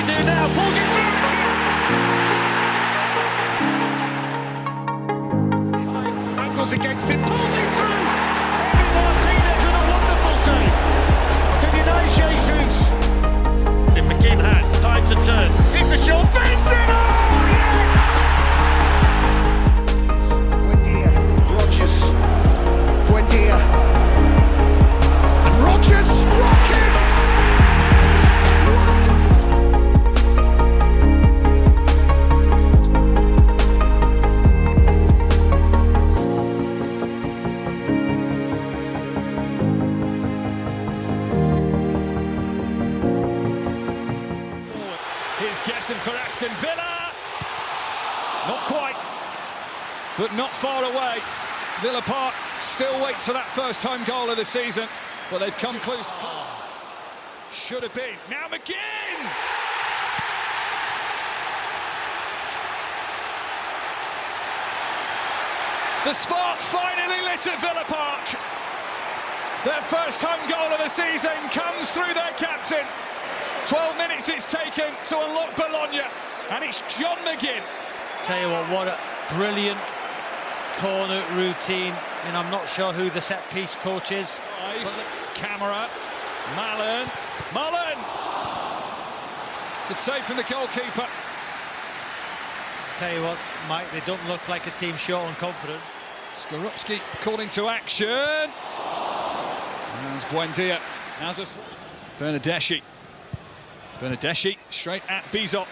do now. Pulls it through. Angles against him. Pulls it through. Martinez with a wonderful save to deny Jesus. And McGinn has time to turn. Hit the shot. Bends it. Here's guessing for Aston Villa. Not quite, but not far away. Villa Park still waits for that first-time goal of the season, but they've come close. Should have been. Now McGinn! The spark finally lit at Villa Park. Their first-time goal of the season comes through their captain. 12 minutes it's taken to unlock Bologna, and it's John McGinn. Tell you what a brilliant corner routine, and I'm not sure who the set-piece coach is. Camera, Mullen. Good save from the goalkeeper. Tell you what, Mike, they don't look like a team short on confidence. Skorupski called into action. There's Buendia. Now's a Bernardeschi straight at Bizot.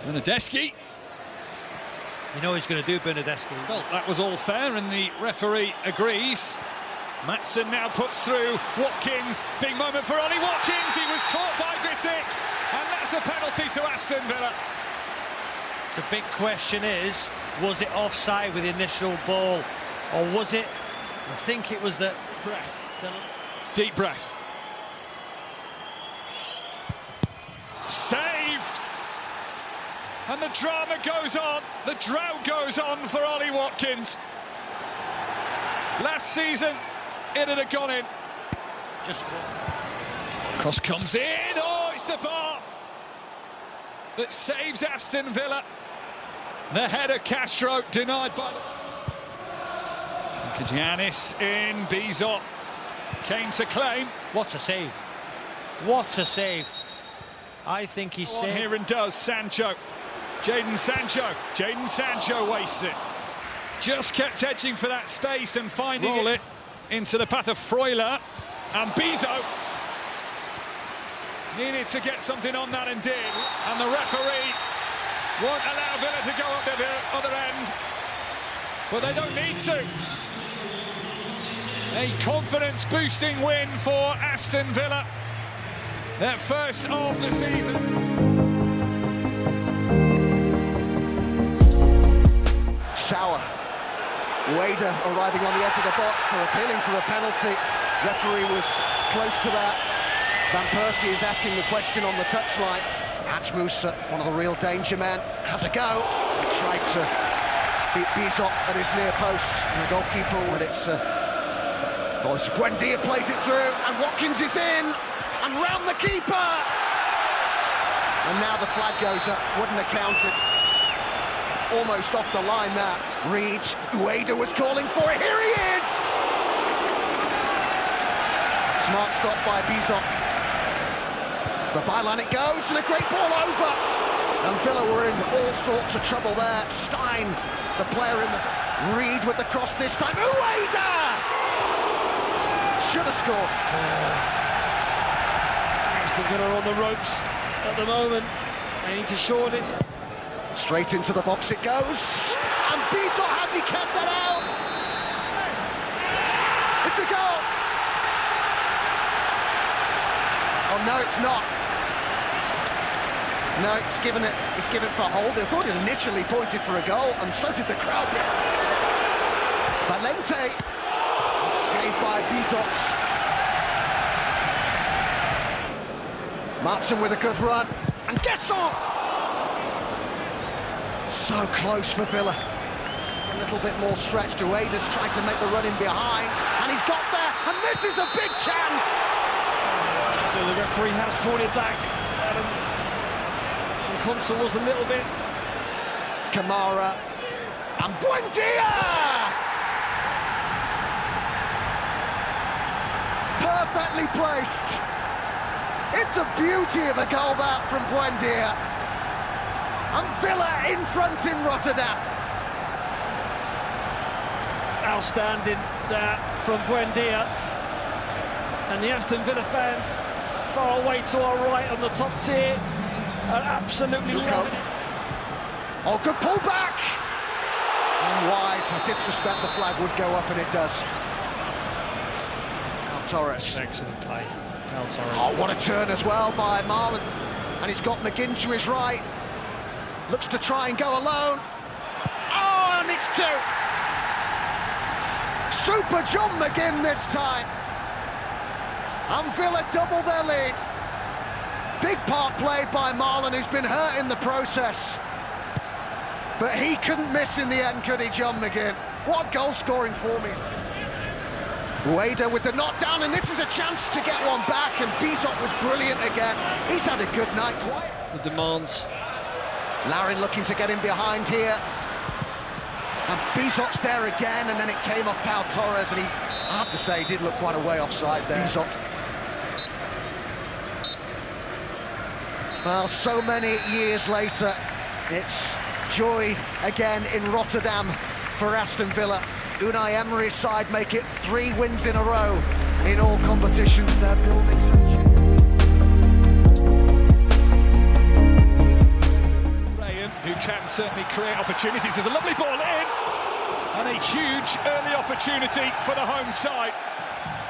Bernardeschi. You know he's going to do, Bernardeschi. Well, that was all fair, and the referee agrees. Maatsen now puts through Watkins. Big moment for Ollie Watkins. He was caught by Vitic, and that's a penalty to Aston Villa. The big question is, was it offside with the initial ball, or was it, I think it was the breath. Deep breath. Saved! And the drama goes on, the drought goes on for Ollie Watkins. Last season, it had gone in. Just cross comes in. Oh, it's the bar that saves Aston Villa. The header Castro denied by Giannis in. Bizot came to claim. What a save! What a save! I think he's saved here and does Sancho. Jadon Sancho wastes it. Just kept edging for that space and finding it into the path of Freuler. And Bizot needed to get something on that and did. And the referee won't allow Villa to go up the other end. But they don't need to. A confidence-boosting win for Aston Villa. Their first of the season. Sauer. Wader arriving on the edge of the box. They're appealing for a penalty. Referee was close to that. Van Persie is asking the question on the touchline. Hatchmusa, one of the real danger men, has a go. He tried to beat Bizot at his near post. And the goalkeeper, but it's Buendia plays it through, and Watkins is in, and round the keeper. And now the flag goes up, wouldn't have counted. Almost off the line that. Reed, Ueda was calling for it, here he is! Smart stop by Bizot. To the byline it goes, and a great ball over. And Villa were in all sorts of trouble there. Stein, the player in the... Reed with the cross this time, Ueda! Should have scored. Aston Villa on the ropes at the moment. They need to shorten it. Straight into the box it goes. And Bizot, has he kept that out? It's a goal. Oh no, it's not. No, it's given for a hold. I thought it initially pointed for a goal, and so did the crowd. Valente. Saved by Bizot. Maatsen with a good run. And Gesson! So close for Villa. A little bit more stretched. Ueda's trying to make the run in behind. And he's got there. And this is a big chance! The referee has pointed back. And Consul was a little bit. Kamara and Buendia! Perfectly placed. It's a beauty of a goal that from Buendia. And Villa in front in Rotterdam. Outstanding there from Buendia. And the Aston Villa fans far away to our right on the top tier are absolutely loving it. Oh, good pull back! And wide. I did suspect the flag would go up, and it does. Torres. Excellent play. Torres. Oh, what a turn as well by Marlon. And he's got McGinn to his right. Looks to try and go alone. Oh, and it's two! Super John McGinn this time. And Villa double their lead. Big part played by Marlon, who's been hurt in the process. But he couldn't miss in the end, could he, John McGinn? What goal-scoring form he... Ueda with the knockdown, and this is a chance to get one back, and Bizot was brilliant again. He's had a good night, quiet. The demands. Larin looking to get in behind here. And Bizot's there again, and then it came off Pau Torres, and I have to say, he did look quite a way offside there. Bizot. Well, so many years later, it's joy again in Rotterdam for Aston Villa. Unai Emery's side make it 3 wins in a row in all competitions. They're building some... Who can certainly create opportunities. There's a lovely ball in, and a huge early opportunity for the home side.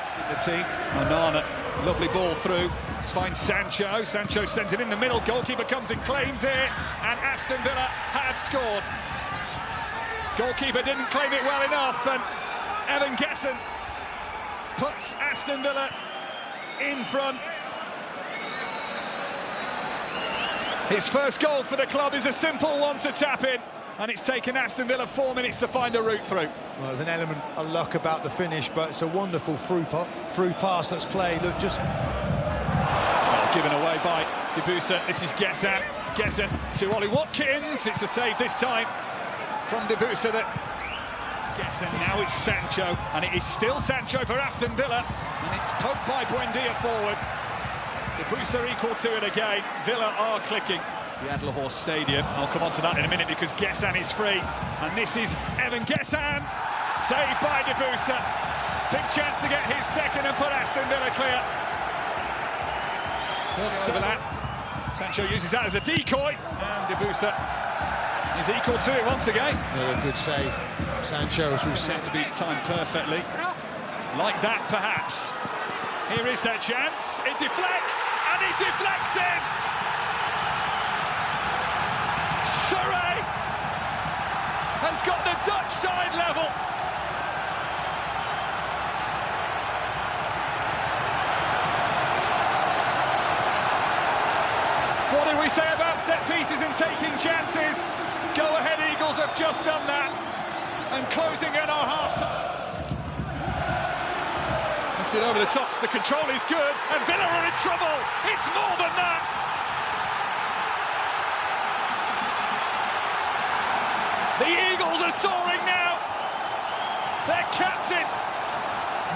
It's in the team. Onana, lovely ball through. Let's find Sancho. Sancho sends it in the middle. Goalkeeper comes and claims it, and Aston Villa have scored. Goalkeeper didn't claim it well enough, and Evan Gesson puts Aston Villa in front. His first goal for the club is a simple one to tap in, and it's taken Aston Villa 4 minutes to find a route through. Well, there's an element of luck about the finish, but it's a wonderful through pass that's played. Look, just... Well, given away by Debusa. This is Gesson. Gesson to Ollie Watkins. It's a save this time from Debusa. It's Gesson. Now it's Sancho, and it is still Sancho for Aston Villa, and it's poked by Buendia forward. Debusa equal to it again. Villa are clicking. The Adlerhorst Stadium. I'll come on to that in a minute because Gesson is free. And this is Evan Gesson. Saved by Debusa. Big chance to get his second and put Aston Villa clear. Sancho uses that as a decoy. And Debusa is equal to it once again. Another good save. Sancho as we've set to be timed perfectly. Like that, perhaps. Here is their chance. It deflects, and it deflects in. Surrey has got the Dutch side level. What did we say about set pieces and taking chances? Go ahead, Eagles have just done that, and closing in our half-time. It over the top, the control is good, and Villa are in trouble. It's more than that. The Eagles are soaring now. Their captain,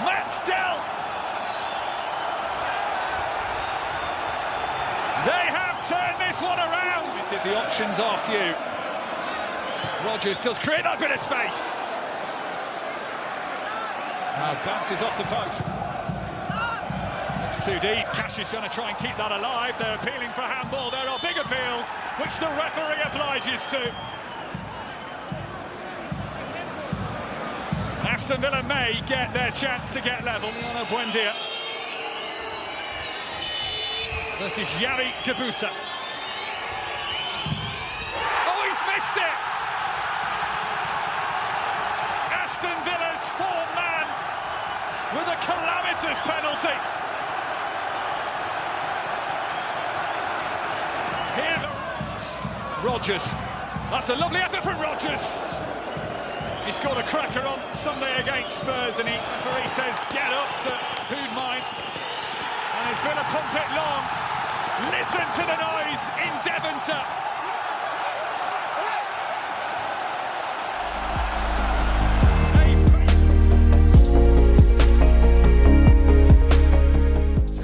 Matt Dell. They have turned this one around. The options are few. Rodgers does create a bit of space. Now bounces off the post. Too deep. Cash is going to try and keep that alive. They're appealing for handball. There are big appeals, which the referee obliges to. Aston Villa may get their chance to get level. Buendia versus Yari Debusa. Oh, he's missed it! Aston Villa's fourth man with a calamitous penalty. Rodgers. That's a lovely effort from Rodgers. He scored a cracker on Sunday against Spurs, and the referee says, get up to who'd mind. And And as Villa pump it long, listen to the noise in Devonshire.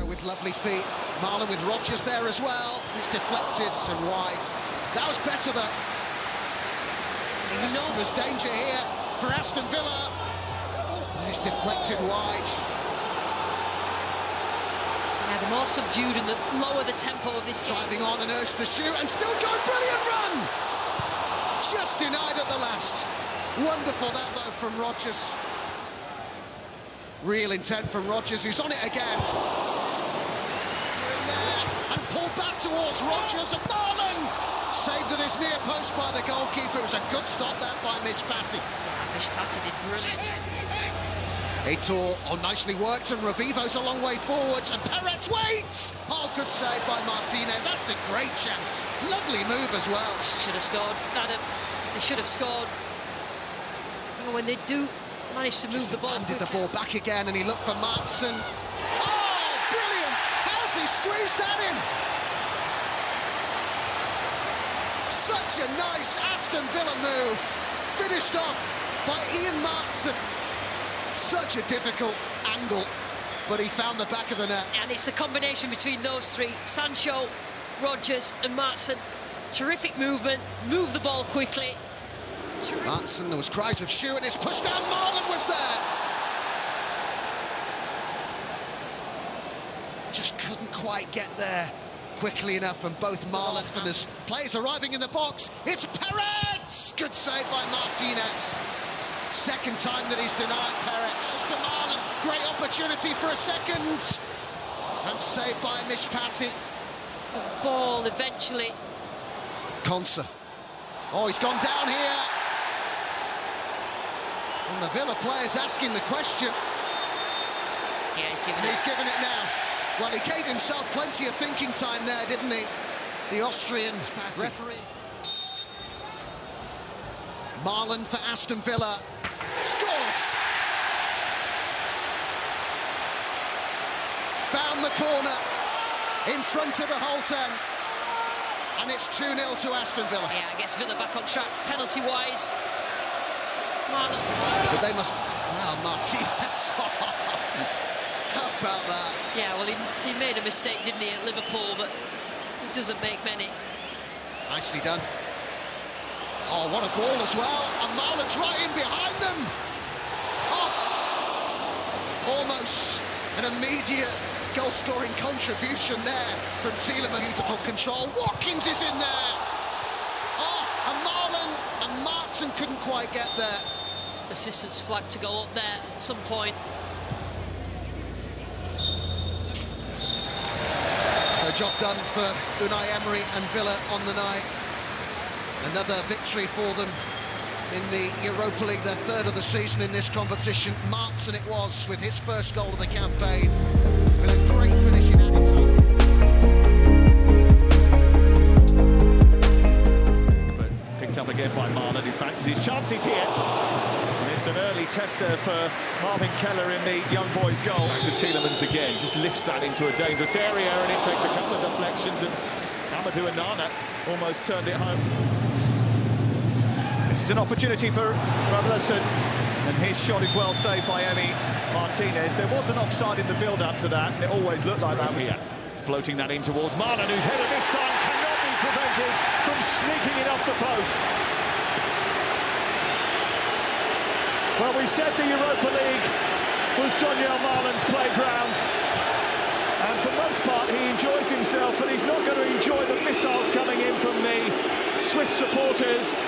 With lovely feet, Marlon with Rodgers there as well. It's deflected and wide. That was better though. So there's danger here for Aston Villa. It's deflected wide. Yeah, the more subdued and the lower the tempo of this game. Driving on an urge to shoot and still going, brilliant run! Just denied at the last. Wonderful that though from Rodgers. Real intent from Rodgers, who's on it again. In there and pulled back towards Rodgers and Marlon! Saved at his near post by the goalkeeper. It was a good stop there by Maccabi. Maccabi did brilliant. Heitor, nicely worked, and Revivo's a long way forwards, and Perez waits! Oh, good save by Martinez. That's a great chance. Lovely move as well. Should have scored, Adam. They should have scored. You know, when they do manage to move the ball quickly. The ball back again, and he looked for Maatsen. Oh, brilliant! How's he squeezed that in? Such a nice Aston Villa move. Finished off by Ian Maatsen. Such a difficult angle, but he found the back of the net. And it's a combination between those three, Sancho, Rodgers and Maatsen. Terrific movement, move the ball quickly. Maatsen, there was cries of shoot, and it's pushed down. Marlon was there. Just couldn't quite get there quickly enough, and both Marlon and there's players arriving in the box. It's Perez! Good save by Martinez. Second time that he's denied Perez. To Marlon, great opportunity for a second. And saved by Maccabi. The ball eventually. Contra. Oh, he's gone down here. And the Villa player's asking the question. Yeah, he's given it. He's given it now. Well, he gave himself plenty of thinking time there, didn't he? The Austrian referee. Marlon for Aston Villa. Scores! Found the corner in front of the whole 10. And it's 2-0 to Aston Villa. Yeah, I guess Villa back on track, penalty-wise. Marlon. But they must... Well, Martinez. How about that? Yeah, well, he made a mistake, didn't he, at Liverpool, but he doesn't make many. Nicely done. Oh, what a ball as well. And Marlon's right in behind them. Oh, almost an immediate goal-scoring contribution there from Tielemans. Beautiful control. Watkins is in there. Oh, and Marlon and Maatsen couldn't quite get there. Assistant's flag to go up there at some point. So job done for Unai Emery and Villa on the night. Another victory for them in the Europa League, their third of the season in this competition. Maatsen it was with his first goal of the campaign, with a great finish in added time. But picked up again by Marlon, who fancies his chances here. And it's an early tester for Marvin Keller in the young boys' goal. Back to Tielemans again, just lifts that into a dangerous area, and it takes a couple of deflections, and Amadou Onana almost turned it home. This is an opportunity for Rabelson, and his shot is well saved by Emi Martinez. There was an offside in the build-up to that, and it always looked like that. Here, floating that in towards Marlon, whose header this time cannot be prevented from sneaking it off the post. Well, we said the Europa League was Daniel Marlon's playground, and for most part he enjoys himself, but he's not going to enjoy the missiles coming in from the Swiss supporters.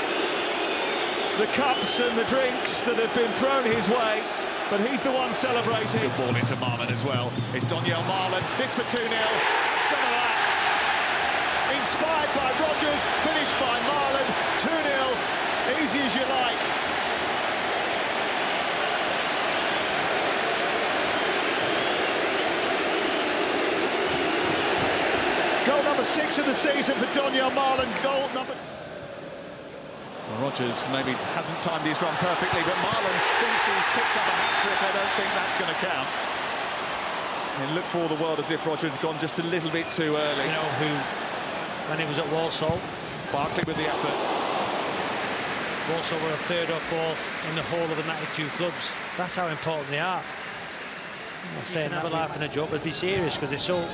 The cups and the drinks that have been thrown his way, but he's the one celebrating. Good ball into Marlon as well. It's Daniel Marlon, this for 2-0. Some of that. Inspired by Rodgers, finished by Marlon, 2-0. Easy as you like. Goal number 6 of the season for Daniel Marlon. Goal number... Rodgers maybe hasn't timed his run perfectly, but Marlon thinks he's picked up a hat-trick. I don't think that's going to count. It looked for all the world as if Roger had gone just a little bit too early. You know who, when he was at Walsall, Barkley with the effort. Walsall were a third or fourth in the whole of the 92 clubs. That's how important they are. I'm not saying have a laugh and a joke, but be serious because it's so...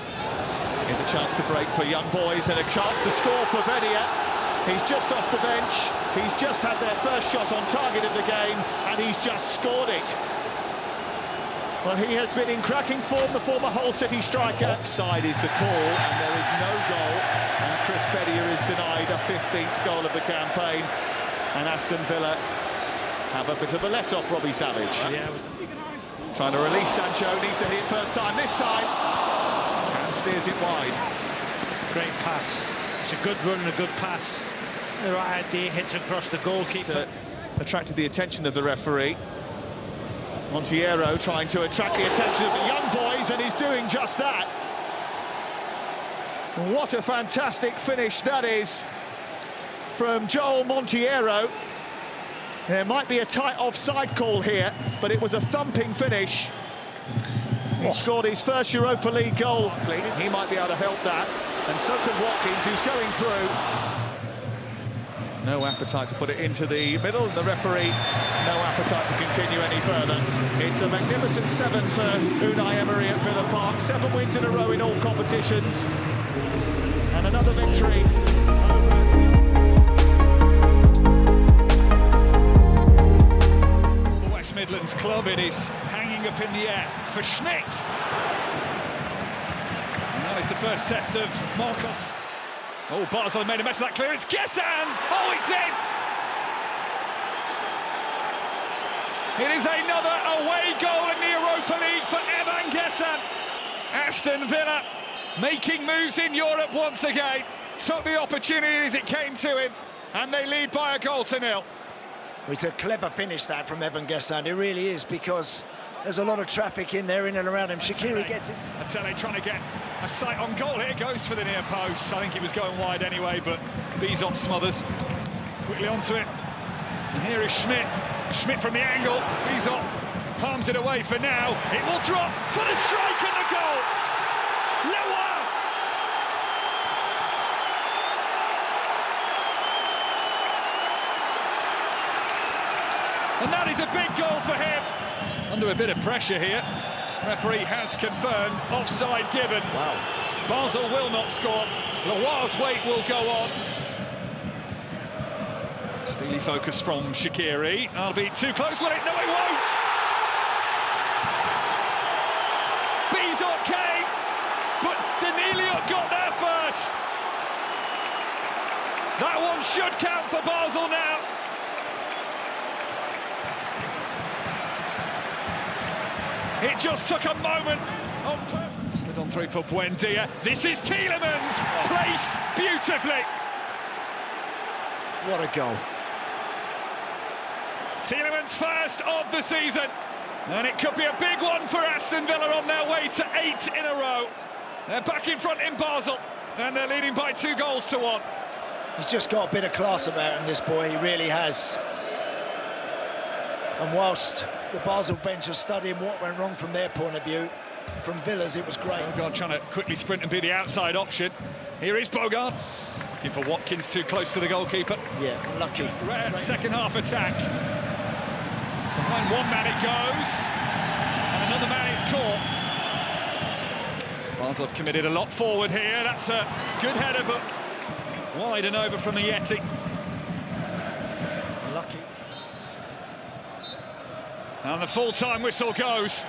Here's a chance to break for young boys and a chance to score for Bedia. He's just off the bench. He's just had their first shot on target of the game and he's just scored it. Well, he has been in cracking form, the former Hull City striker. Offside is the call and there is no goal. And Chris Bedia is denied a 15th goal of the campaign. And Aston Villa have a bit of a let-off, Robbie Savage. Yeah, trying to release Sancho, needs to hit first time this time. And steers it wide. Great pass. It's a good run and a good pass. The right idea, hits across the goalkeeper. Attracted the attention of the referee. Monteiro trying to attract the attention of the young boys, and he's doing just that. What a fantastic finish that is from Joel Monteiro. There might be a tight offside call here, but it was a thumping finish. He scored his first Europa League goal. He might be able to help that. And so could Watkins, who's going through. No appetite to put it into the middle, and the referee, no appetite to continue any further. It's a magnificent 7 for Unai Emery at Villa Park. 7 wins in a row in all competitions. And another victory over... The West Midlands club, it is hanging up in the air for Schmidt. And that is the first test of Marcos. Oh, Basel made a mess of that clearance. Gessan! Oh, it's in! It is another away goal in the Europa League for Evan Gessan. Aston Villa making moves in Europe once again. Took the opportunity as it came to him, and they lead by a goal to nil. It's a clever finish that from Evan Gessan. It really is, because there's a lot of traffic in there, in and around him. Shaqiri gets his... Atele trying to get a sight on goal. Here goes for the near post. I think he was going wide anyway, but Bizot smothers. Quickly onto it. And here is Schmidt. Schmidt from the angle. Bizot palms it away for now. It will drop for the strike and the goal. Llegar. And that is a big goal for him. Under a bit of pressure here. Referee has confirmed offside given. Wow. Basel will not score. Llegar's wait will go on. Steely focus from Shaqiri. I'll be too close, will it? No, it won't! Bizot came, but Daniliuk got there first. That one should count for Basel now. It just took a moment on purpose. Slid on through for Buendia. This is Tielemans, placed beautifully. What a goal. Tielemans' first of the season. And it could be a big one for Aston Villa on their way to 8 in a row. They're back in front in Basel, and they're leading by 2 goals to 1. He's just got a bit of class about him, this boy. He really has. And whilst the Basel bench are studying what went wrong from their point of view, from Villa's it was great. Bogard trying to quickly sprint and be the outside option. Here is Bogard. Looking for Watkins, too close to the goalkeeper. Yeah, lucky. Rare second half attack. Behind one man it goes, and another man is caught. Basel have committed a lot forward here. That's a good header, but wide and over from the Yeti. Lucky. And the full-time whistle goes.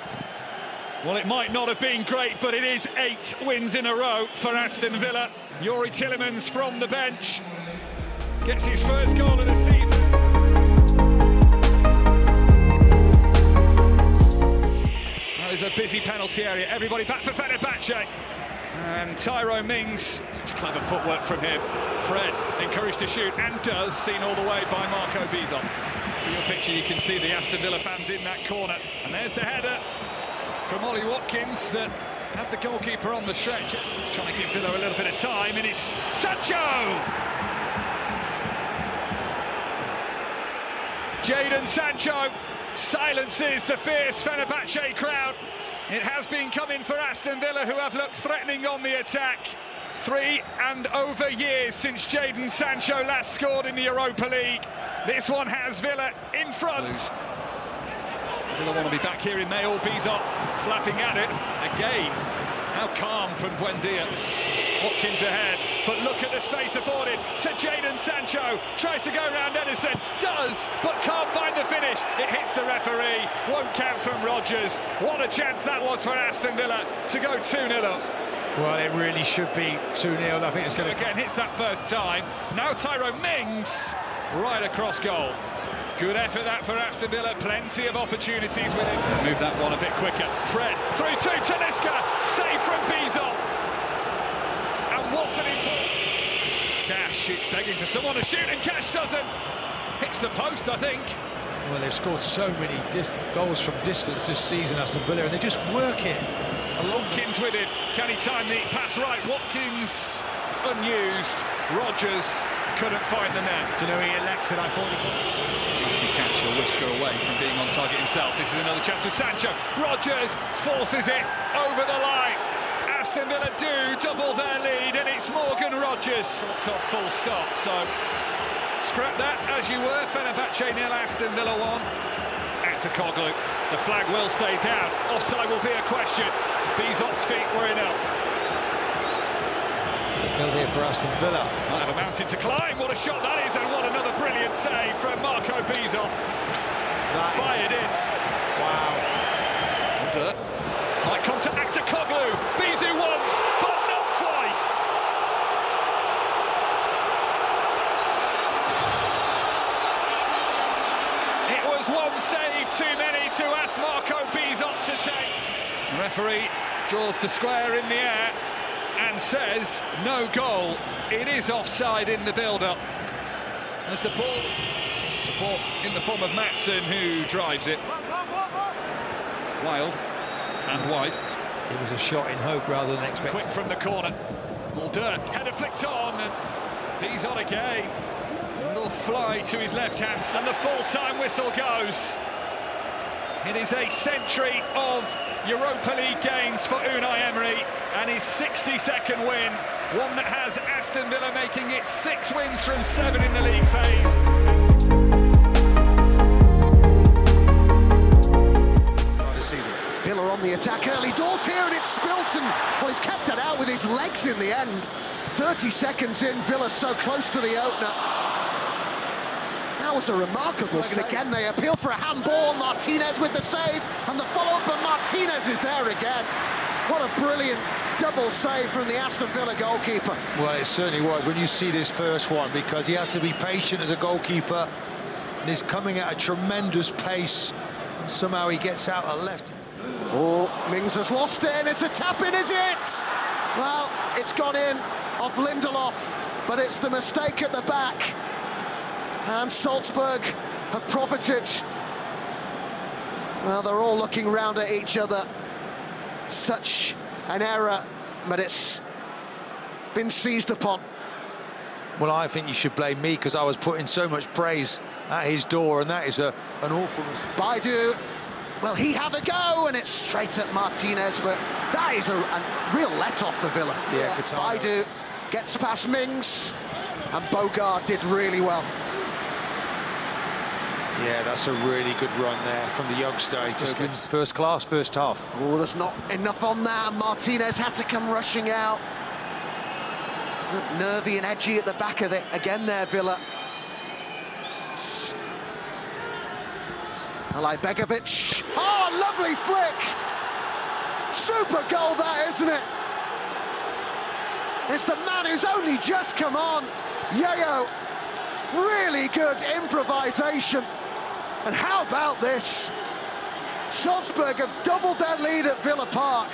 Well, it might not have been great, but it is 8 wins in a row for Aston Villa. Youri Tielemans from the bench gets his first goal of the season. That is a busy penalty area. Everybody back for Fenerbahçe. And Tyrone Mings, such clever footwork from him. Fred encouraged to shoot, and does, seen all the way by Marco Bizot. For your picture, you can see the Aston Villa fans in that corner. And there's the header from Ollie Watkins that had the goalkeeper on the stretch. Trying to give Villa a little bit of time, and it's Sancho! Jadon Sancho silences the fierce Fenerbahçe crowd. It has been coming for Aston Villa, who have looked threatening on the attack. 3 and over years since Jadon Sancho last scored in the Europa League. This one has Villa in front. Villa want to be back here in May. Bizot flapping at it again. How calm from Buendia. Watkins ahead, but look at the space afforded to Jadon Sancho. Tries to go around Edison, does, but can't find the finish. It hits the referee, won't count from Rodgers. What a chance that was for Aston Villa to go 2-0 up. Well, it really should be 2-0. I think it's going to... Again, hits that first time. Now Tyrone Mings, right across goal. Good effort that for Aston Villa, plenty of opportunities with him. Move that one a bit quicker. Fred, through to Talisca, save from Bizot. And what an important... Cash, it's begging for someone to shoot, and Cash doesn't. Hits the post, I think. Well, they've scored so many goals from distance this season, Aston Villa, and they just work it. Watkins with it. Can he time the pass right? Watkins unused. Rodgers couldn't find the net. Do you know he elected? I thought he to catch a whisker away from being on target himself. This is another chance for Sancho. Rodgers forces it over the line. Aston Villa do double their lead, and it's Morgan Rodgers. Top full stop. So scrap that as you were. Fenerbahçe 0, Aston Villa 1. Activar. The flag will stay down. Offside will be a question. Bizot's feet were enough. Still here for Aston Villa. Might have a mountain to climb. What a shot that is, and what another brilliant save from Marco Bizot. Fired in. Wow. Might come to Activar. Bizot once, but not twice. It was one save too many to ask Marco Bizot to take. The referee draws the square in the air and says no goal. It is offside in the build-up. As the ball, support in the form of Maatsen, who drives it. Wild and wide. It was a shot in hope rather than expected. Quick from the corner. Mulder, header flicked on, and Bizot again. A little fly to his left hand, and the full-time whistle goes. It is a century of Europa League games for Unai Emery, and his 62nd win, one that has Aston Villa making it 6 wins from 7 in the league phase. This season. Villa on the attack early doors here, and it's Spilton. Well, he's kept it out with his legs in the end. 30 seconds in, Villa so close to the opener. That was a remarkable save. Again, they appeal for a handball. Martinez with the save, and the follow-up, and Martinez is there again. What a brilliant double save from the Aston Villa goalkeeper. Well, it certainly was when you see this first one, because he has to be patient as a goalkeeper, and he's coming at a tremendous pace, and somehow he gets out a left. Oh, Mings has lost it, and it's a tap-in, is it? Well, it's gone in off Lindelof, but it's the mistake at the back. And Salzburg have profited. Well, they're all looking round at each other. Such an error, but it's been seized upon. Well, I think you should blame me, because I was putting so much praise at his door, and that is an awfulness. Baidu, well, he had a go, and it's straight at Martinez, but that is a real let-off for Villa. Yeah, Baidu gets past Mings, and Bogard did really well. Yeah, that's a really good run there from the youngster. He just gets first class, first half. Oh, there's not enough on that. Martinez had to come rushing out. Look, nervy and edgy at the back of it. Again there, Villa. Begovic. Oh, a lovely flick. Super goal that, isn't it? It's the man who's only just come on. Yayo. Really good improvisation. And how about this? Salzburg have doubled their lead at Villa Park.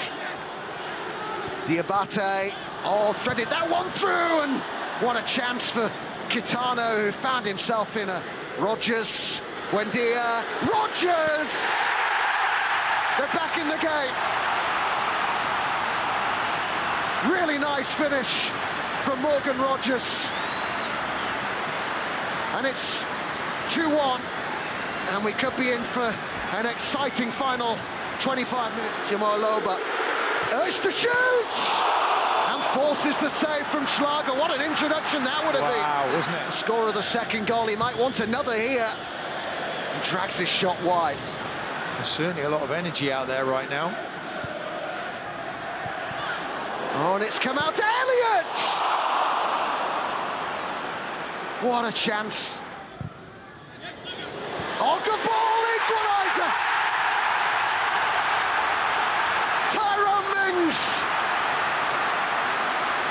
Diabate, oh, threaded that one through, and what a chance for Kitano, who found himself in a Rodgers. Buendia, Rodgers! They're back in the game. Really nice finish from Morgan Rodgers. And it's 2-1. And we could be in for an exciting final 25 minutes. Jamal Loba urged to shoot and forces the save from Schlager. What an introduction that would have been. Wow, wasn't it? The score of the second goal. He might want another here. He drags his shot wide. There's certainly a lot of energy out there right now. Oh, and it's come out to Elliott! What a chance. Oh, good ball, equaliser! Tyrone Mings!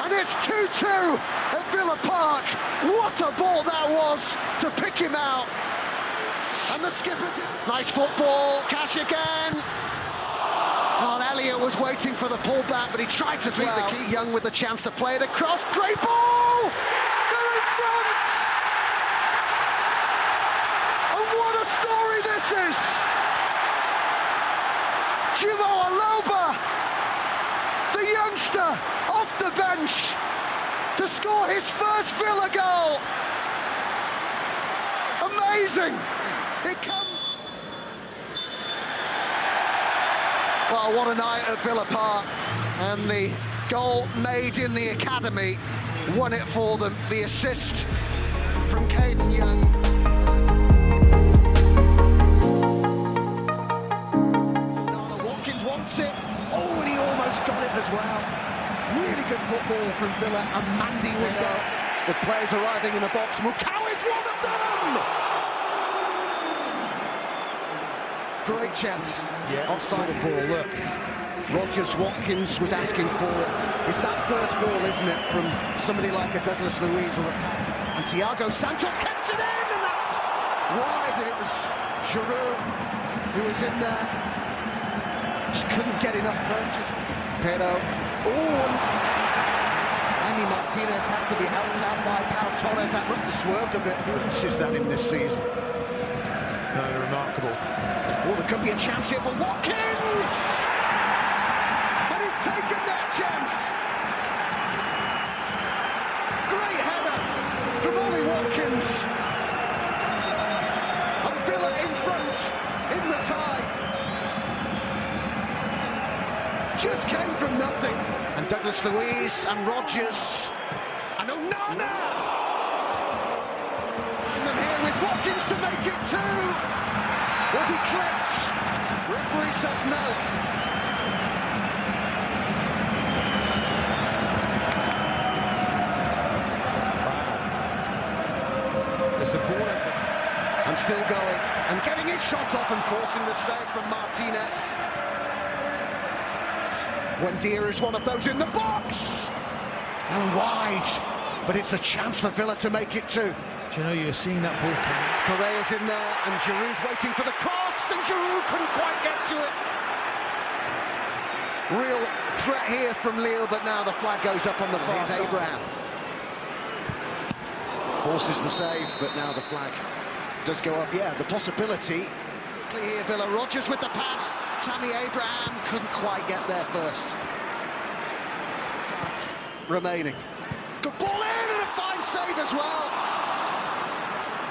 And it's 2-2 at Villa Park. What a ball that was to pick him out. And the skipper... Nice football, Cash again. Well, Elliott was waiting for the pullback, but he tried to beat the key. Young with the chance to play it across. Great ball! They're in front! And what a story this is! Jimo Aloba, the youngster, off the bench to score his first Villa goal. Amazing! It comes. Well, what a night at Villa Park, and the goal made in the academy won it for them. The assist from Caden Young. Watkins wants it. Oh, and he almost got it as well. Really good football from Villa, and Mandy was there. The players arriving in the box. Mukau is one of them! Great chance. Yeah. Offside ball, look. Rogers Watkins was asking for it. It's that first ball, isn't it, from somebody like a Douglas Luiz or a Pat. And Thiago Santos kept it in, and that's wide. And it was Giroud who was in there. Just couldn't get enough purchase. Pero. Oh, and Emi Martinez had to be helped out by Pau Torres. That must have swerved a bit. Who else is that in this season? No, remarkable. Oh, there could be a chance here for Watkins! And he's taken that chance! Great header from Ollie Watkins! And Villa in front, in the tie. Just came from nothing. And Douglas Luiz and Rogers and Onana! And them here with Watkins to make it 2! Was he clipped? Referee says no. There's a ball. And still going. And getting his shot off and forcing the save from Martinez. Buendia is one of those in the box. And wide. But it's a chance for Villa to make it 2. Do you know, you're seeing that ball coming? Correa's in there, and Giroud's waiting for the cross, and Giroud couldn't quite get to it. Real threat here from Lille, but now the flag goes up on the far side. Here's Abraham. Forces the save, but now the flag does go up. Yeah, the possibility. Here, Villa. Rogers with the pass. Tammy Abraham couldn't quite get there first. Remaining. Good ball in, and a fine save as well.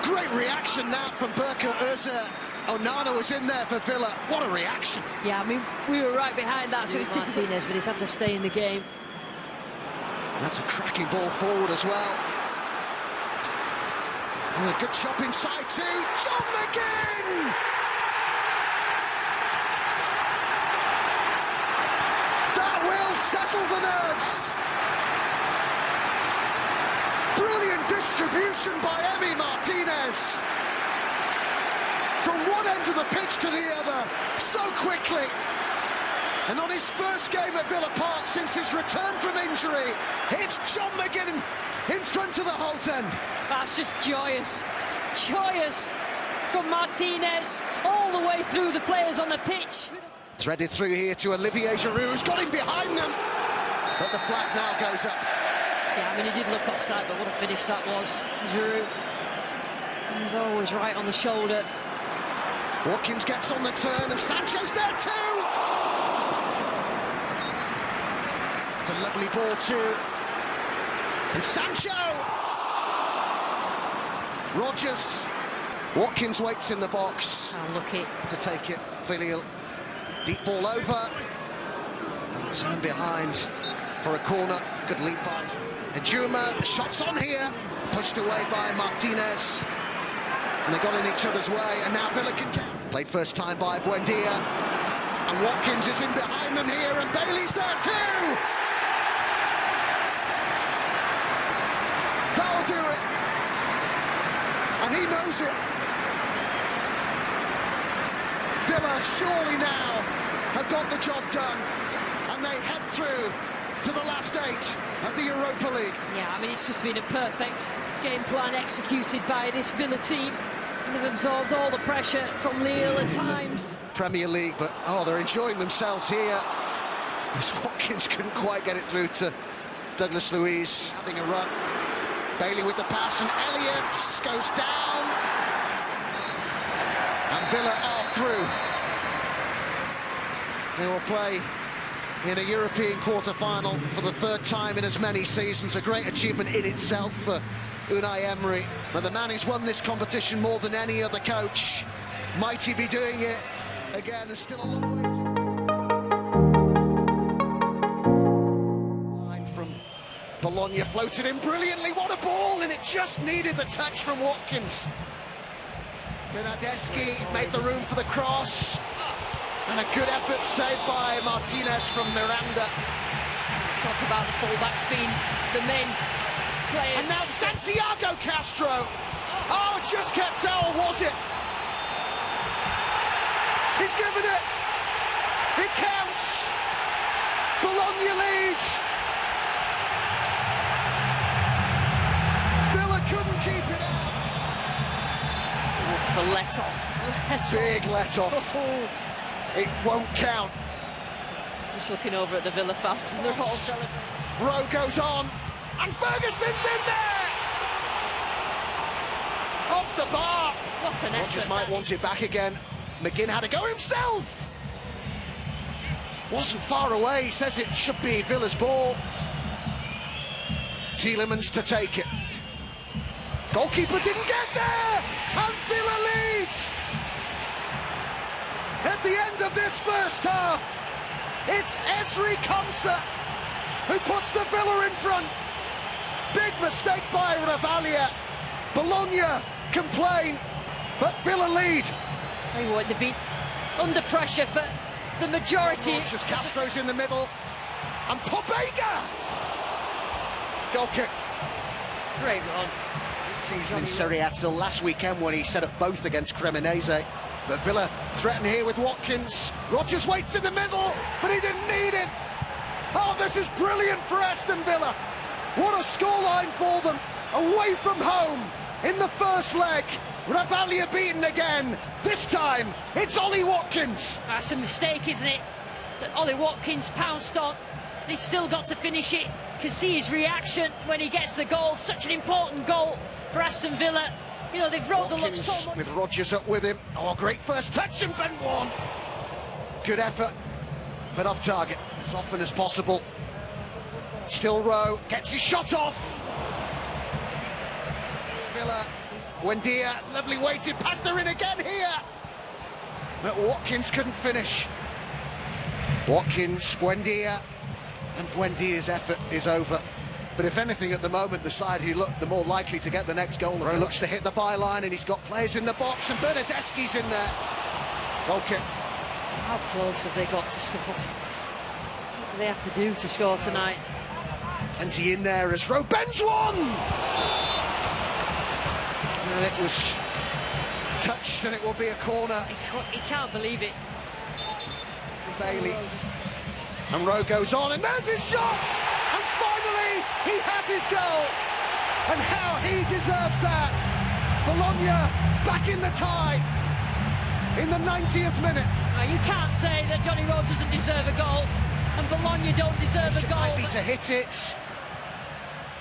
Great reaction now from Berker Özür. Onana was in there for Villa. What a reaction. Yeah, I mean, we were right behind that, so it's difficult. Martinez, but he's had to stay in the game. That's a cracking ball forward as well. And a good chop inside too. John McGinn! That will settle the nerves. Brilliant distribution by Emi Martinez. From one end of the pitch to the other, so quickly. And on his first game at Villa Park since his return from injury, it's John McGinn in front of the Holt end. That's just joyous. Joyous from Martinez all the way through the players on the pitch. Threaded through here to Olivier Giroud, who's got him behind them. But the flag now goes up. Yeah, I mean, he did look offside, but what a finish that was. Giroud. He's always right on the shoulder. Watkins gets on the turn, and Sancho's there too! It's a lovely ball too. And Sancho! Rogers. Watkins waits in the box. Unlucky. To take it. Filial Deep ball over. And turn behind for a corner. Good lead by Ejuma. Shots on here. Pushed away by Martinez. And they got in each other's way. And now Villa can count. Played first time by Buendia. And Watkins is in behind them here. And Bailey's there too. That'll do it. And he knows it. Villa surely now have got the job done, and they head through to the last 8 of the Europa League. Yeah, I mean, it's just been a perfect game plan executed by this Villa team. And they've absorbed all the pressure from Lille at times. Premier League, but they're enjoying themselves here. As Watkins couldn't quite get it through to Douglas Luiz, having a run. Bailey with the pass, and Elliott goes down. And Villa are through. They will play in a European quarter-final for the 3rd time in as many seasons. A great achievement in itself for Unai Emery. But the man who's won this competition more than any other coach, might he be doing it again? There's still a long way to... Line from Bologna floated in brilliantly. What a ball! And it just needed the touch from Watkins. Bernardeschi made the room for the cross, and a good effort saved by Martinez from Miranda. Talked about the fullbacks being the main players. And now Santiago Castro. Oh, just kept out, was it? He's given it. It counts. Bologna leads. Villa couldn't keep it out. The let-off. Big let-off. It won't count. Just looking over at the Villa fans, and they're all celebrating. Rowe goes on, and Ferguson's in there! Off the bar. What an effort. Rodgers might want it back again. McGinn had to go himself. Wasn't far away. He says it should be Villa's ball. Tielemans to take it. Goalkeeper didn't get there, and Villa leads. At the end of this first half, it's Ezri Konsa who puts the Villa in front. Big mistake by Ravalia. Bologna complain, but Villa lead. Tell you what, they've been under pressure for the majority. Just Castro's in the middle, and Pobega. Goal kick. Great run. Season in Serie A till last weekend when he set up both against Cremonese. But Villa threaten here with Watkins. Rodgers waits in the middle, but he didn't need it. Oh, this is brilliant for Aston Villa. What a scoreline for them. Away from home in the first leg. Ravalia beaten again. This time, it's Ollie Watkins. That's a mistake, isn't it? That Ollie Watkins pounced on. He's still got to finish it. You can see his reaction when he gets the goal. Such an important goal for Aston Villa. You know, they've rolled the luck so much. With Rodgers up with him. Oh, great first touch, and Ben Warren. Good effort, but off target as often as possible. Still Rowe gets his shot off. Villa, Buendia, lovely weighted pass, they're in again here. But Watkins couldn't finish. Watkins, Buendia, and Buendia's effort is over. But if anything, at the moment, the side who look the more likely to get the next goal. Rowe looks to hit the byline, and he's got players in the box, and Bernardeschi's in there. Goal kick. How close have they got to score? What do they have to do to score tonight? Plenty in there as Rowe bends one! And it was touched, and it will be a corner. He can't believe it. Bailey. And Rowe goes on, and there's his shot! And finally, he has his goal! And how he deserves that! Bologna back in the tie in the 90th minute. Now, you can't say that Johnny Rowe doesn't deserve a goal, and Bologna don't deserve a goal. Happy to hit it.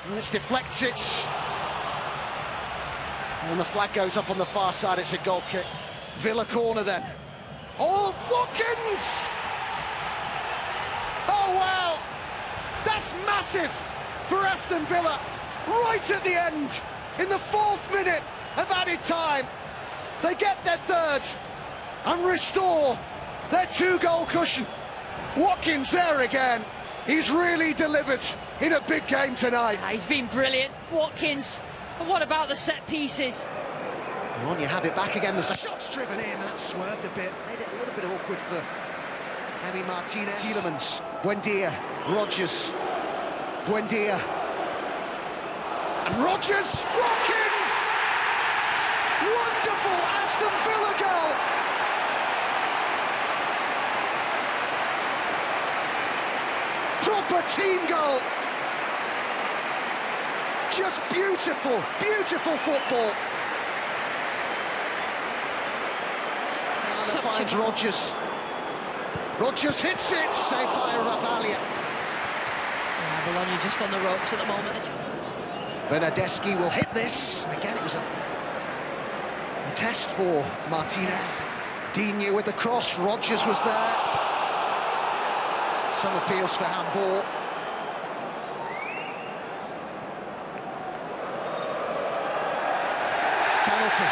And let's deflect it. And the flag goes up on the far side, it's a goal kick. Villa corner then. Oh, Watkins! Oh, wow! That's massive for Aston Villa. Right at the end, in the 4th minute of added time. They get their third and restore their 2-goal cushion. Watkins there again. He's really delivered in a big game tonight. Yeah, he's been brilliant, Watkins. But what about the set pieces? Bologna have it back again. There's a shot's driven in, and that swerved a bit, made it a little bit awkward for Emi Martinez. Tielemans, Buendia, Rodgers, Buendia, and Rodgers, Watkins! Wonderful Aston Villa goal! Proper team goal! Just beautiful, beautiful football. And finds Rodgers. Rodgers hits it, saved by Ravalia. Yeah, Bologna just on the ropes at the moment. Bernardeschi will hit this. And again, it was a test for Martinez. Digne with the cross, Rodgers was there. Some appeals for handball. Penalty.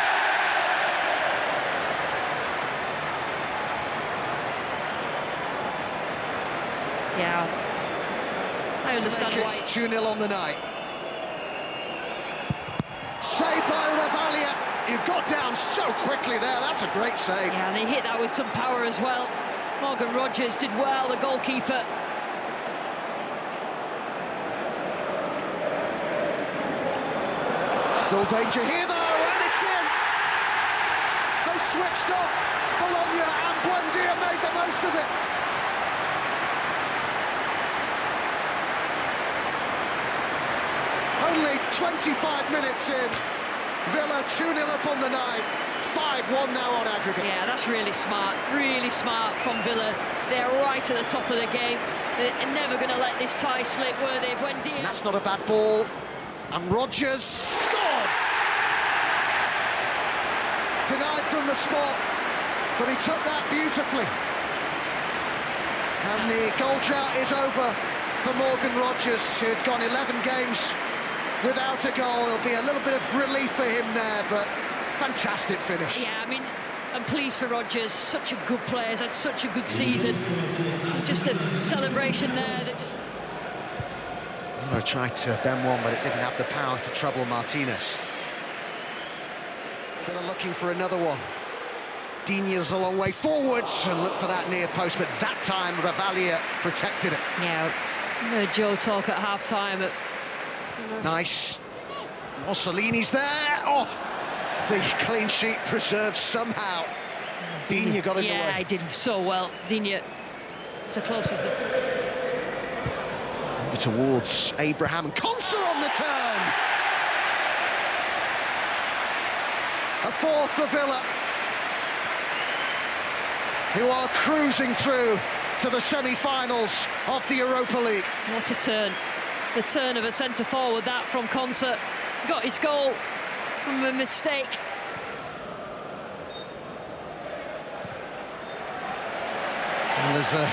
Yeah, I understand why. 2-0 on the night. Saved by Ravalia. You got down so quickly there. That's a great save. Yeah, and he hit that with some power as well. Morgan Rodgers did well, the goalkeeper. Still danger here though, and it's in. They switched off. Bologna and Buendia made the most of it. Only 25 minutes in. Villa 2-0 up on the night. 5-1 now on aggregate. Yeah, that's really smart from Villa. They're right at the top of the game. They're never going to let this tie slip, were they? Buendia. And that's not a bad ball. And Rodgers scores! Denied from the spot, but he took that beautifully. And the goal drought is over for Morgan Rodgers, who'd gone 11 games without a goal. There'll be a little bit of relief for him there, but fantastic finish. Yeah, I mean, I'm pleased for Rodgers. Such a good player, he's had such a good season. Just a celebration there that just... I tried to bend one, but it didn't have the power to trouble Martinez. They're looking for another one. Digne's a long way forwards and look for that near post, but that time Ravalia protected it. Yeah, I heard Joe talk at half-time. Nice. Mussolini's there. Oh, the clean sheet preserved somehow. Digne got in the way. Yeah, he did so well. Digne was the closest. Towards Abraham and Contra on the turn. A fourth for Villa, who are cruising through to the semi-finals of the Europa League. What a turn. The turn of a centre-forward, that from Contra. Got his goal from a mistake. And there's a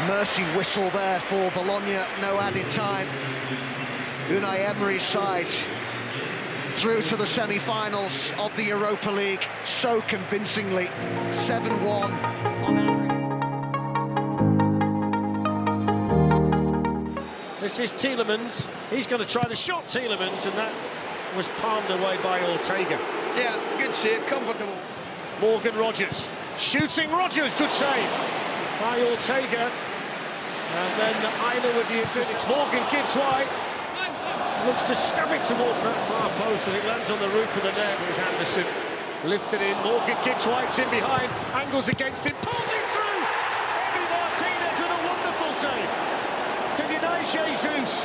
mercy whistle there for Bologna, no added time. Unai Emery's side through to the semi-finals of the Europa League so convincingly. 7-1 on aggregate. This is Tielemans. He's going to try the shot, Tielemans, and that was palmed away by Ortega. Yeah, good save, comfortable. Morgan Rodgers. Shooting Rodgers, good save by Ortega. And then Aina with the assist. It's Morgan Gibbs wide. Looks to stab it towards that far post, and it lands on the roof of the net. Here's Anderson lifted in. Morgan Gibbs White's in behind. Angles against him. Pulls it through. Emi Martinez with a wonderful save to deny Jesus.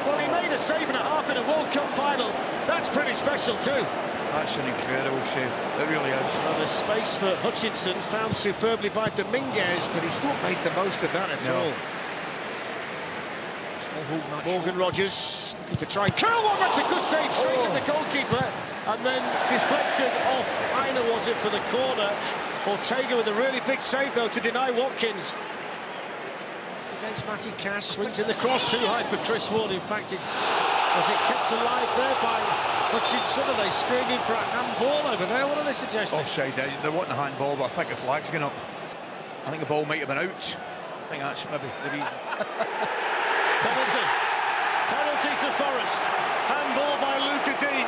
Well, he made a save and a half in a World Cup final. That's pretty special too. That's an incredible save, it really is. Well, there's space for Hutchinson, found superbly by Dominguez, but he's not made the most of that at all. Morgan Rodgers looking to try and curl one. That's a good save, straight at the goalkeeper, and then deflected off. Aina was it for the corner. Ortega with a really big save though to deny Watkins. Against Matty Cash, swings in the cross too high for Chris Wood. In fact, was it kept alive there by Hutchinson? Are they screaming for a handball over there? What are they suggesting? Offside, they're wanting a handball, but I think the flag's going up. I think the ball might have been out. I think that's maybe the reason. Penalty to Forest. Handball by Luca Dean.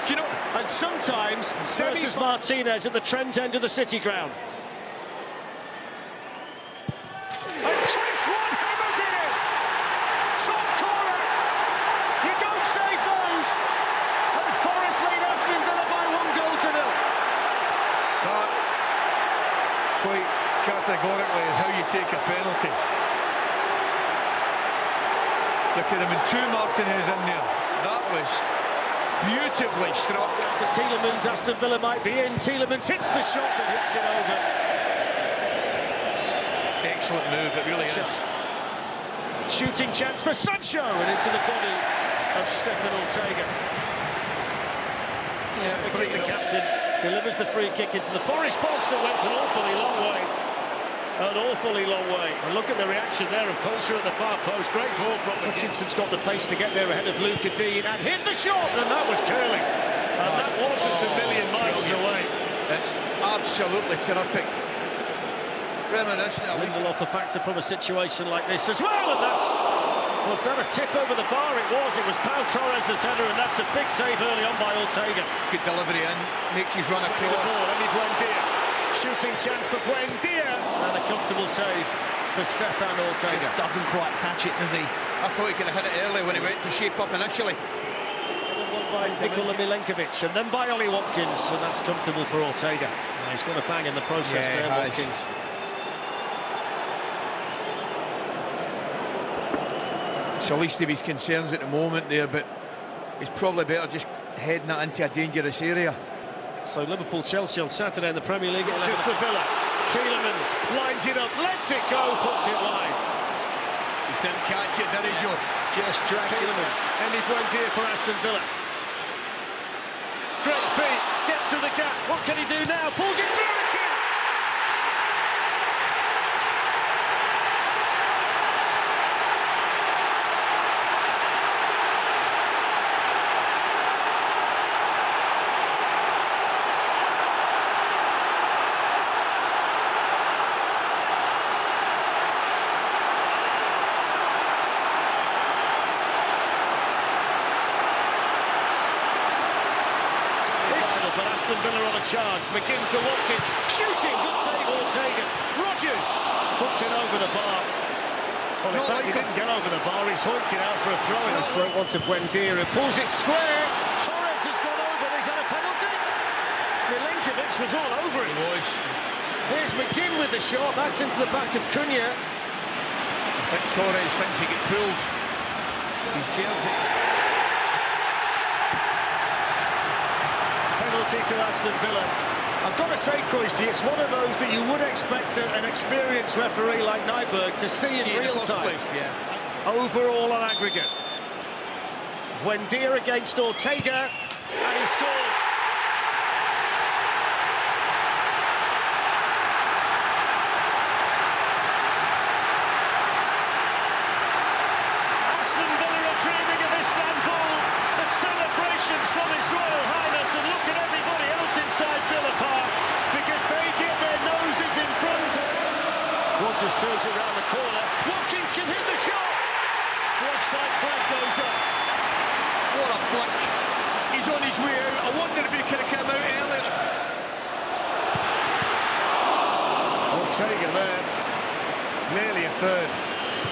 Do you know? And sometimes versus Martinez at the Trent end of the City ground. And Chris Wood hammers it in. Top corner. You don't save those. And Forest lead Aston Villa by 1-0. That, quite categorically, is how you take a penalty. There could have been 2 Martinez in there. That was beautifully struck. To Tielemans, Aston Villa might be in. Tielemans hits the shot but hits it over. Excellent move, it really is. Shooting chance for Sancho and into the body of Stefan Ortega. The captain delivers the free kick into the Forest post that went an awfully long way. An awfully long way. And look at the reaction there of Polstra at the far post. Great ball from Hutchinson's got the pace to get there ahead of Luca Dean and hit the shot, and that was curling. And that wasn't a million miles away. It's absolutely terrific. Reminiscent of Lindelof a factor from a situation like this as well, and that's... Was that a tip over the bar? It was. It was Pau Torres' header, and that's a big save early on by Ortega. Good delivery in, makes his run across. Buendia. Shooting chance for Buendia, and a comfortable save for Stefan Ortega. Just doesn't quite catch it, does he? I thought he could have hit it early when he went to shape up initially. One by Nikola Milenkovic, and then by Ollie Watkins, and that's comfortable for Ortega. He's got a bang in the process there, Watkins. It's the least of his concerns at the moment there, but he's probably better just heading it into a dangerous area. So Liverpool-Chelsea on Saturday in the Premier League at 11. Just for Villa. Tielemans lines it up, lets it go, puts it wide. Just didn't catch it, did he, Joe? Just dragged Tielemans. Emi Buendia for Aston Villa. Great feet, gets through the gap. What can he do now? Pulls it through, it's in! Villa on a charge, McGinn to Watkins, shooting, good save Ortega, Rodgers puts it over the bar. Well, in fact, he didn't get over the bar, he's hoiked it out for a throw in his front one to Buendia, who pulls it square. Torres has gone over, is that a penalty? Milenkovic was all over it. He was. Here's McGinn with the shot, that's into the back of Cunha. I think Torres thinks he get pulled. His jersey. To Aston Villa. I've got to say, Koisty, it's one of those that you would expect an experienced referee like Nyberg to see in real time. Overall on aggregate. Buendia against Ortega, and he scores. Aston Villa are dreaming of Istanbul. The celebrations from His Royal Highness, and look at everybody else inside Villa Park because they get their noses in front. Rodgers turns it round the corner. Watkins can hit the shot. The offside flag goes up. What a flick. He's on his way out. I wonder if he could have come out earlier. Ortega there. Nearly a third.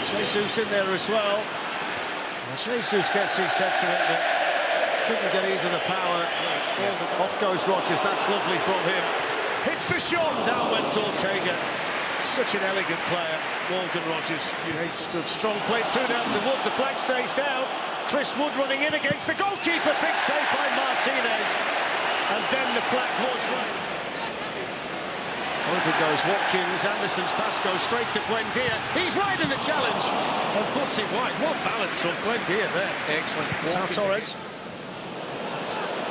Jesus in there as well. Jesus gets his head to it, but couldn't get either the power. Off goes Rodgers, that's lovely from him. Hits the shot, down went Ortega. Such an elegant player, Morgan Rodgers. He stood strong, played through down to Wood, the flag stays down. Chris Wood running in against the goalkeeper, big save by Martinez. And then the flag was raised. Over goes Watkins, Anderson's pass goes straight to Buendia. He's right in the challenge and puts it wide. What balance from Buendia there. Excellent. Now Torres.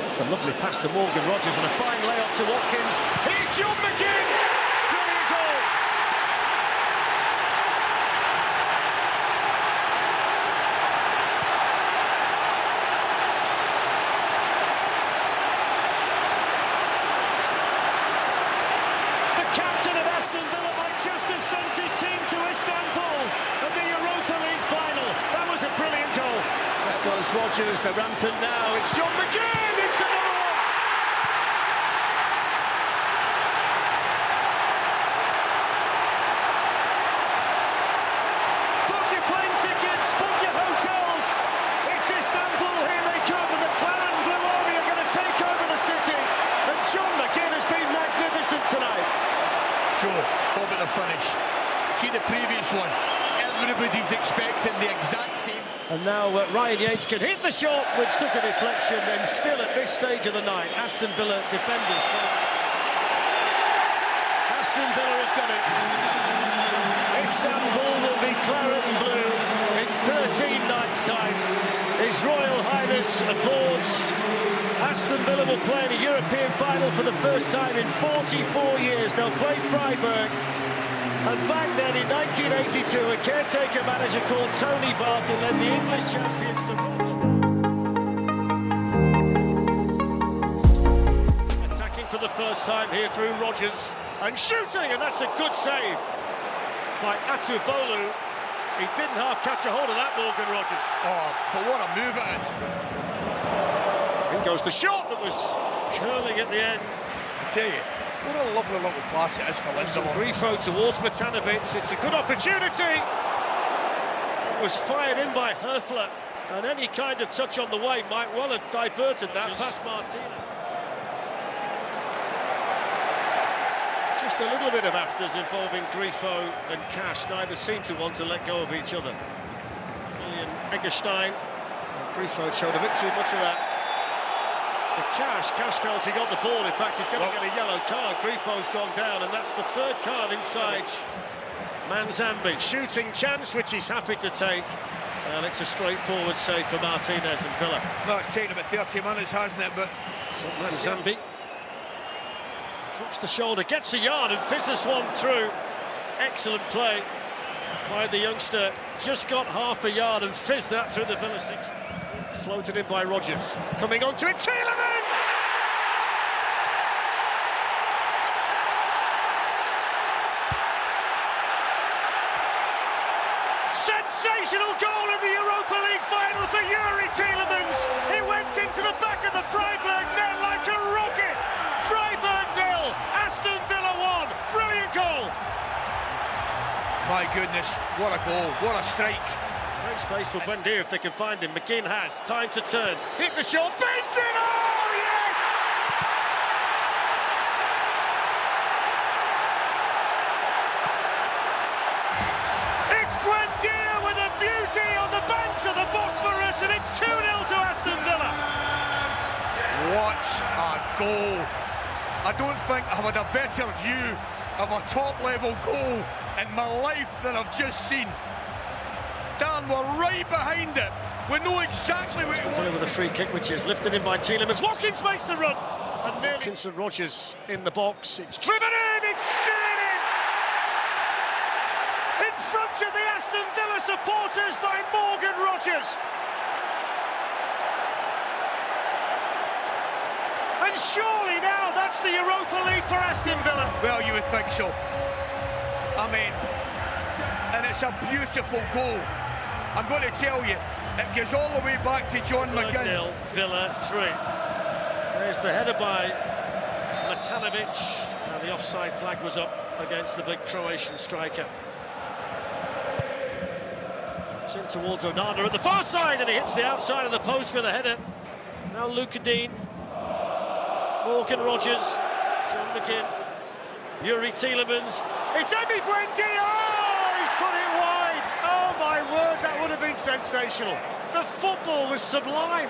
It's a lovely pass to Morgan Rodgers and a fine lay-up to Watkins. Here's John McGinn! Brilliant goal! The captain of Aston Villa might It's Rodgers, they're rampant now. It's John McGinn. It's another one. Book your plane tickets, book your hotels. It's Istanbul, here they come, and the Clan and Blue Army are going to take over the city. And John McGinn has been magnificent tonight. Joe, over the finish. See the previous one. Everybody's expecting the exact same. And now Ryan Yates can hit the shot, which took a deflection, and still at this stage of the night, Aston Villa defenders. Aston Villa have done it. Istanbul will be claret and blue. It's 13 nights time. His Royal Highness applauds. Aston Villa will play in a European final for the first time in 44 years. They'll play Freiburg. And back then in 1982, a caretaker manager called Tony Barton led the English champions to Rotterdam. Attacking for the first time here through Rodgers. And shooting, and that's a good save by Atubolu. He didn't half catch a hold of that, Morgan Rodgers. Oh, but what a move it is. In goes the shot that was curling at the end. I tell you, what a lovely little pass it is for Lindelof. Grifo towards Matanovic. It's a good opportunity. It was fired in by Herfler, and any kind of touch on the way might well have diverted that past Martinez. Just a little bit of afters involving Grifo and Cash. Neither seem to want to let go of each other. William Eggestein. Grifo showed a bit too much of that. For Cash felt he got the ball. In fact, he's going to get a yellow card. Grifo's gone down, and that's the third card inside Manzambi. Shooting chance, which he's happy to take. And it's a straightforward save for Martinez and Villa. No, it's taken about 30 minutes, hasn't it? But so Manzambi drops the shoulder, gets a yard, and fizzes one through. Excellent play by the youngster. Just got half a yard and fizzed that through the Villa six. Floated in by Rodgers. Coming onto it, Tielemans! Sensational goal in the Europa League final for Yuri Tielemans. He went into the back of the Freiburg net like a rocket. Freiburg 0, Aston Villa 1. Brilliant goal. my goodness, what a goal, what a strike. Great space for Buendia if they can find him. McGinn has time to turn. Hit the shot, beats it! Oh, yes! It's Buendia with a beauty on the banks of the Bosphorus, and it's 2-0 to Aston Villa. What a goal. I don't think I've had a better view of a top-level goal in my life than I've just seen. Dan, we're right behind it. We know exactly what it was. With a free kick, which is lifted in by Tielemans. Watkins makes the run. And Watkins and Rodgers in the box. It's driven in, it's steered in front of the Aston Villa supporters by Morgan Rodgers. And surely now that's the Europa League for Aston Villa. Well, you would think so. I mean, and it's a beautiful goal. I'm going to tell you, it goes all the way back to John McGinn. 0, Villa 3. There's the header by Matanovic. And the offside flag was up against the big Croatian striker. It's in towards Onana at the far side, and he hits the outside of the post for the header. Now Luca Dean, Morgan Rodgers, John McGinn, Yuri Tielemans. It's Emi Buendia! Oh, he's put it wide! Oh my word, that would have been sensational. The football was sublime.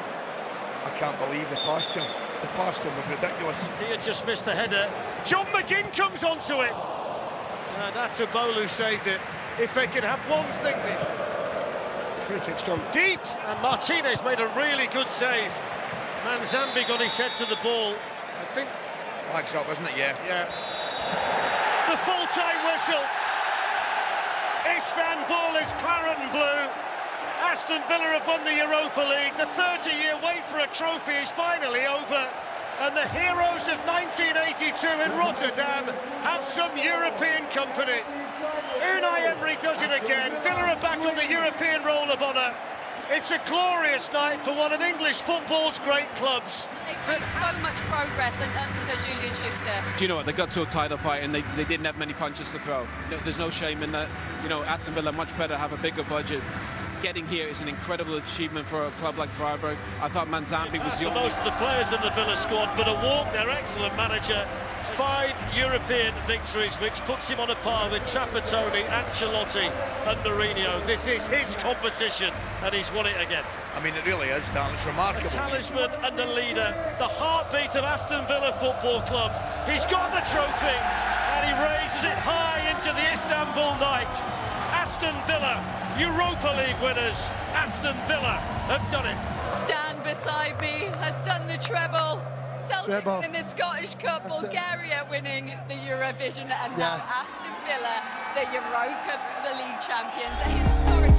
I can't believe the pass to him. The pass to him was ridiculous. Dia just missed the header. John McGinn comes onto it. And Atubolu saved it. If they could have one thing, free kick's gone deep, and Martinez made a really good save. Manzambi got his head to the ball. I think. Flag's up, isn't it? Yeah. Yeah. The full-time whistle. Istanbul is claret and blue. Aston Villa have won the Europa League. The 30-year wait for a trophy is finally over. And the heroes of 1982 in Rotterdam have some European company. Unai Emery does it again. Villa are back on the European Roll of Honour. It's a glorious night for one of English football's great clubs. They've made so much progress under Julian Schuster. Do you know what? They got to a title fight and they didn't have many punches to throw. There's no shame in that. You know, Aston Villa much better, have a bigger budget. Getting here is an incredible achievement for a club like Freiburg. I thought Manzambi was the only... most of the players in the Villa squad, but a walk, their excellent manager. 5 European victories, which puts him on a par with Trapattoni, Ancelotti and Mourinho. This is his competition, and he's won it again. I mean, it really is, Dan. It's remarkable. A talisman and a leader, the heartbeat of Aston Villa Football Club. He's got the trophy, and he raises it high into the Istanbul night. Aston Villa, Europa League winners. Aston Villa have done it. Stan beside me has done the treble. Celtic winning the Scottish Cup, Bulgaria winning the Eurovision, and now Aston Villa, the Europa League champions. A historic